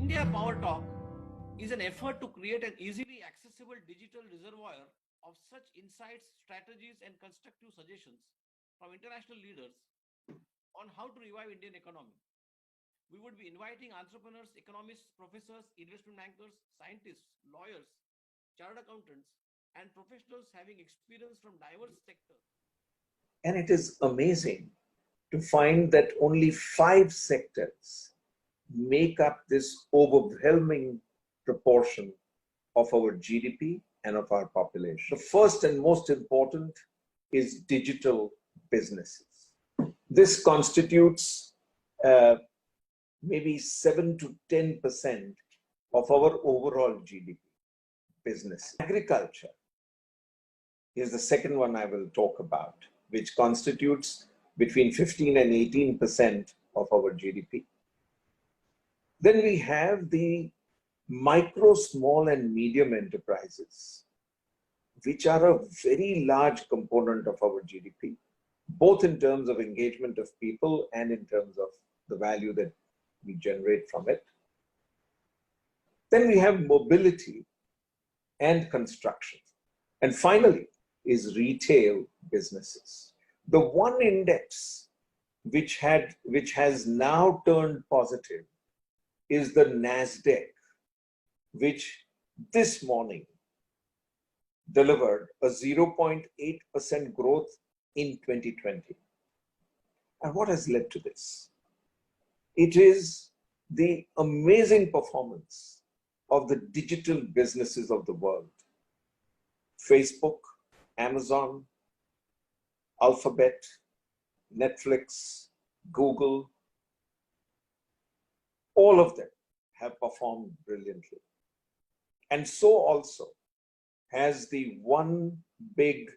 India Power Talk is an effort to create an easily accessible digital reservoir of such insights, strategies, and constructive suggestions from international leaders on how to revive Indian economy. We would be inviting entrepreneurs, economists, professors, investment bankers, scientists, lawyers, chartered accountants, and professionals having experience from diverse sectors. And it is amazing to find that only 5 sectors make up this overwhelming proportion of our GDP and of our population. The first and most important is digital businesses. This constitutes maybe 7 to 10% of our overall GDP. Business. Agriculture is the second one I will talk about, which constitutes between 15 and 18% of our GDP. Then we have the micro, small, and medium enterprises, which are a very large component of our GDP, both in terms of engagement of people and in terms of the value that we generate from it. Then we have mobility and construction. And finally is retail businesses. The one index which has now turned positive is the Nasdaq, which this morning delivered a 0.8% growth in 2020. And what has led to this? It is the amazing performance of the digital businesses of the world. Facebook, Amazon, Alphabet, Netflix, Google, all of them have performed brilliantly. And so also has the one big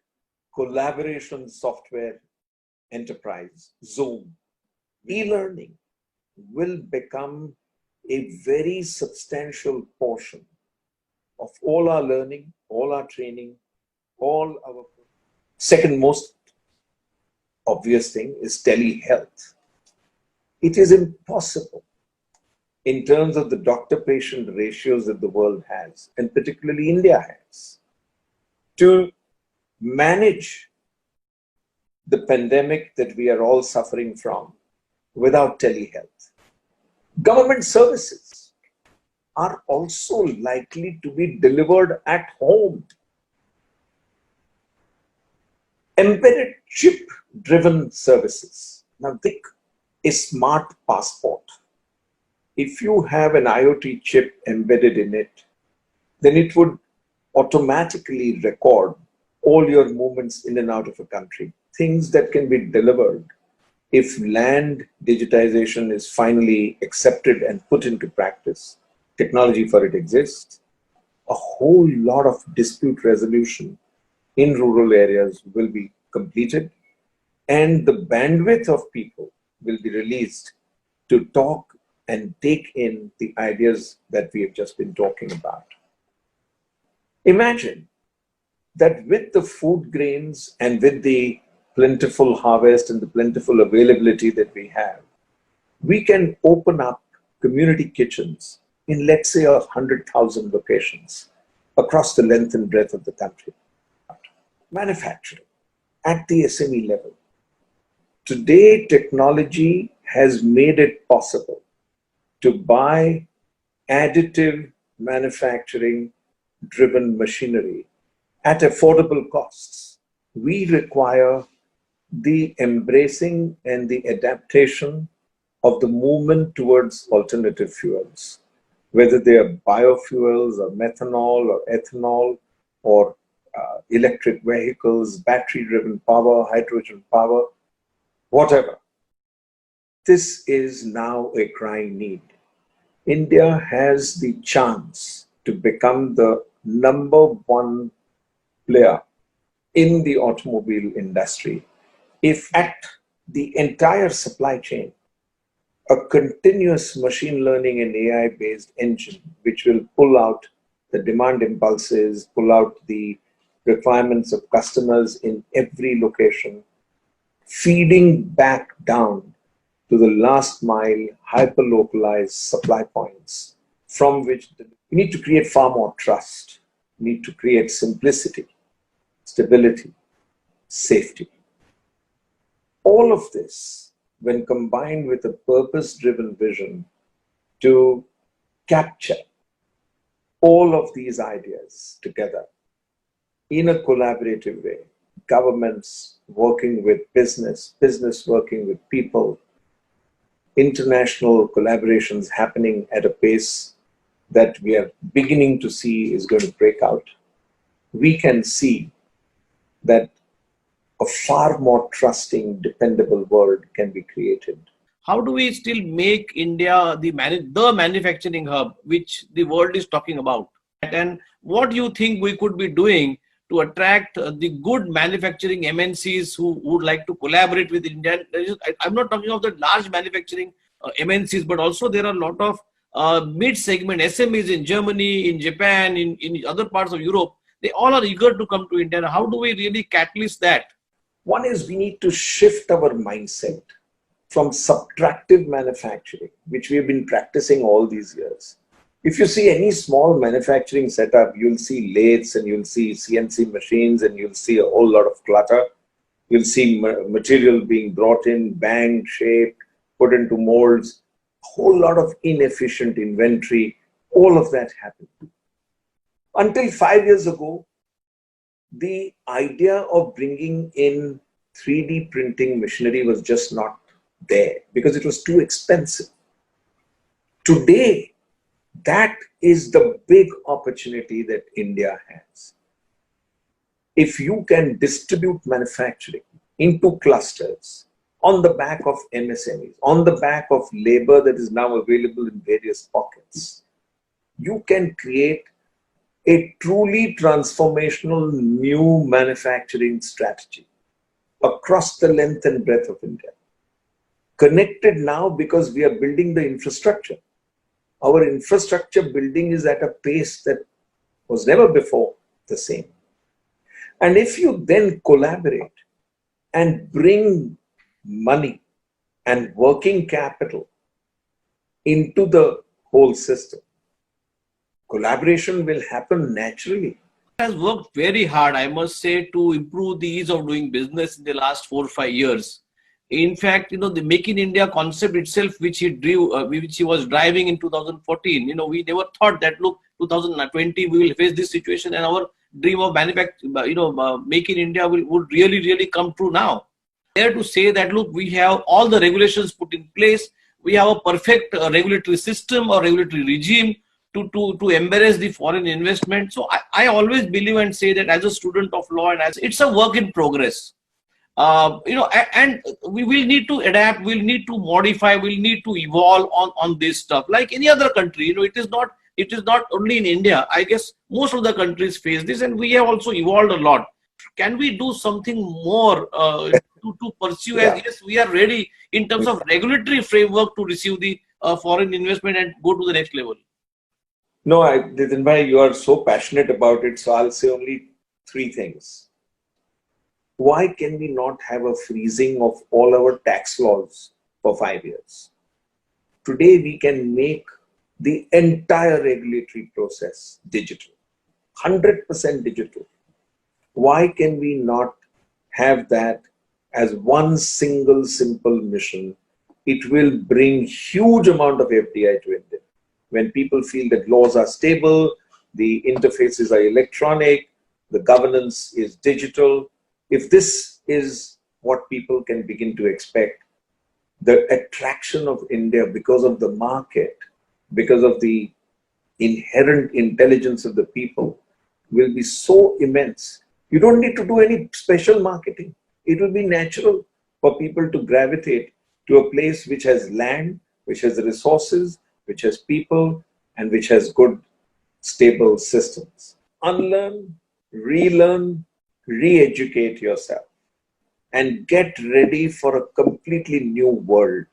collaboration software enterprise, Zoom. E-learning will become a very substantial portion of all our learning, all our training, all our... Second most obvious thing is telehealth. It is impossible in terms of the doctor-patient ratios that the world has, and particularly India has, to manage the pandemic that we are all suffering from without telehealth. Government services are also likely to be delivered at home. Embedded chip-driven services. Now think a smart passport. If you have an IoT chip embedded in it, then it would automatically record all your movements in and out of a country. Things that can be delivered if land digitization is finally accepted and put into practice. Technology for it exists. A whole lot of dispute resolution in rural areas will be completed, and the bandwidth of people will be released to talk and take in the ideas that we have just been talking about. Imagine that with the food grains and with the plentiful harvest and the plentiful availability that we have, we can open up community kitchens in, let's say, 100,000 locations across the length and breadth of the country. Manufacturing at the SME level. Today, technology has made it possible to buy additive manufacturing driven machinery at affordable costs. We require the embracing and the adaptation of the movement towards alternative fuels, whether they are biofuels or methanol or ethanol or electric vehicles, battery-driven power, hydrogen power, whatever. This is now a crying need. India has the chance to become the #1 player in the automobile industry if at the entire supply chain, a continuous machine learning and AI-based engine, which will pull out the demand impulses, pull out the requirements of customers in every location, feeding back down to the last mile hyper-localized supply points from which we need to create far more trust. We need to create simplicity, stability, safety. All of this, when combined with a purpose-driven vision to capture all of these ideas together in a collaborative way, governments working with business, business working with people, international collaborations happening at a pace that we are beginning to see is going to break out, we can see that a far more trusting, dependable world can be created. How do we still make India the manufacturing hub which the world is talking about? And what do you think we could be doing to attract the good manufacturing MNCs who would like to collaborate with India? I'm not talking of the large manufacturing MNCs, but also there are a lot of mid-segment SMEs in Germany, in Japan, in other parts of Europe. They all are eager to come to India. How do we really catalyze that? One is we need to shift our mindset from subtractive manufacturing, which we have been practicing all these years. If you see any small manufacturing setup, you'll see lathes and you'll see CNC machines and you'll see a whole lot of clutter. You'll see material being brought in, banged, shaped, put into molds, a whole lot of inefficient inventory. All of that happened. Until 5 years ago, the idea of bringing in 3D printing machinery was just not there because it was too expensive. Today, that is the big opportunity that India has. If you can distribute manufacturing into clusters on the back of MSMEs, on the back of labor that is now available in various pockets, you can create a truly transformational new manufacturing strategy across the length and breadth of India. Connected now because we are building the infrastructure. Our infrastructure building is at a pace that was never before the same. And if you then collaborate and bring money and working capital into the whole system, collaboration will happen naturally. Has worked very hard, I must say, to improve the ease of doing business in the last 4 or 5 years. In fact, the Make in India concept itself, which he was driving in 2014, we never thought that, look, 2020 we will face this situation and our dream of Make in India would really, really come true now. There to say that, look, we have all the regulations put in place. We have a perfect regulatory system or regulatory regime to embrace the foreign investment. So I always believe and say that as a student of law and it's a work in progress. And we will need to adapt, we'll need to modify, we'll need to evolve on this stuff. Like any other country, it is not only in India. I guess most of the countries face this, and we have also evolved a lot. Can we do something more to pursue? Yeah. As yes, we are ready in terms of regulatory framework to receive the foreign investment and go to the next level. No, Nitin, you are so passionate about it, so I'll say only 3 things. Why can we not have a freezing of all our tax laws for 5 years? Today, we can make the entire regulatory process digital, 100% digital. Why can we not have that as one single simple mission? It will bring huge amount of FDI to India. When people feel that laws are stable, the interfaces are electronic, the governance is digital. If this is what people can begin to expect, the attraction of India because of the market, because of the inherent intelligence of the people, will be so immense. You don't need to do any special marketing. It will be natural for people to gravitate to a place which has land, which has resources, which has people, and which has good, stable systems. Unlearn, relearn, re-educate yourself and get ready for a completely new world.